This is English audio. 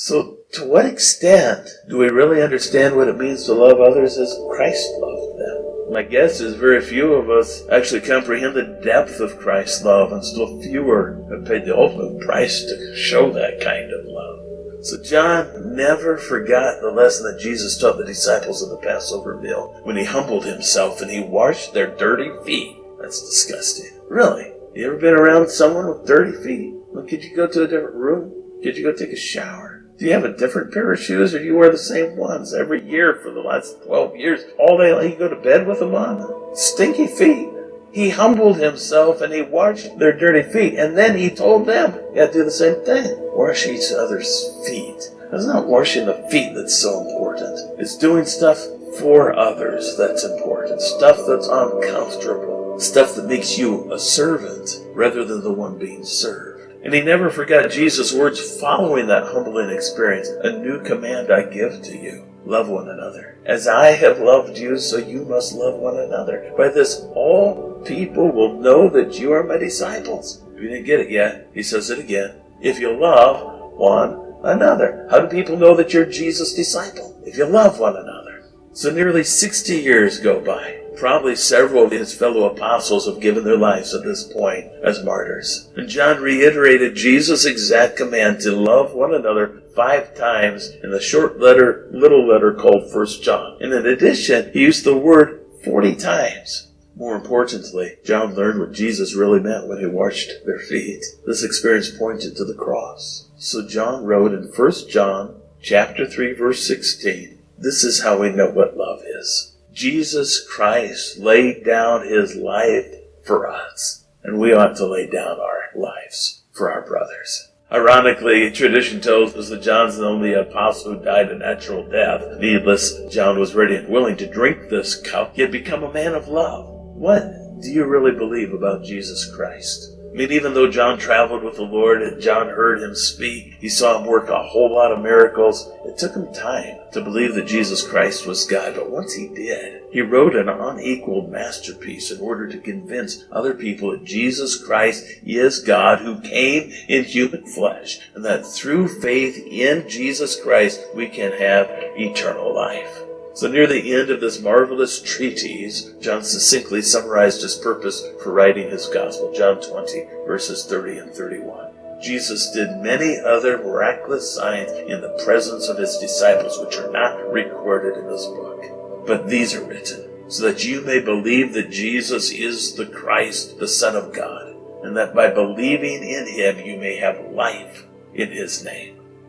So, to what extent do we really understand what it means to love others as Christ loved them? My guess is very few of us actually comprehend the depth of Christ's love, and still fewer have paid the ultimate price to show that kind of love. So John never forgot the lesson that Jesus taught the disciples in the Passover meal when he humbled himself and he washed their dirty feet. That's disgusting. Really? You ever been around someone with dirty feet? Well, could you go to a different room? Could you go take a shower? Do you have a different pair of shoes, or do you wear the same ones every year for the last 12 years? All day long you go to bed with them on? Stinky feet. He humbled himself and he washed their dirty feet. And then he told them, you got to do the same thing. Wash each other's feet. It's not washing the feet that's so important. It's doing stuff for others that's important. Stuff that's uncomfortable. Stuff that makes you a servant rather than the one being served. And he never forgot Jesus' words following that humbling experience. A new command I give to you. Love one another. As I have loved you, so you must love one another. By this, all people will know that you are my disciples. If you didn't get it yet, he says it again. If you love one another. How do people know that you're Jesus' disciple? If you love one another. So nearly 60 years go by. Probably several of his fellow apostles have given their lives at this point as martyrs. And John reiterated Jesus' exact command to love one another 5 times in the little letter called 1 John. And in addition, he used the word 40 times. More importantly, John learned what Jesus really meant when he washed their feet. This experience pointed to the cross. So John wrote in 1 John chapter 3, verse 16, this is how we know what love is. Jesus Christ laid down his life for us, and we ought to lay down our lives for our brothers. Ironically, tradition tells us that John's the only apostle who died a natural death. Needless, John was ready and willing to drink this cup, yet become a man of love. What do you really believe about Jesus Christ? I mean, even though John traveled with the Lord and John heard him speak, he saw him work a whole lot of miracles, it took him time to believe that Jesus Christ was God. But once he did, he wrote an unequaled masterpiece in order to convince other people that Jesus Christ is God who came in human flesh, and that through faith in Jesus Christ we can have eternal life. So near the end of this marvelous treatise, John succinctly summarized his purpose for writing his gospel. John 20, verses 30 and 31. Jesus did many other miraculous signs in the presence of his disciples, which are not recorded in this book. But these are written, so that you may believe that Jesus is the Christ, the Son of God, and that by believing in him you may have life in his name.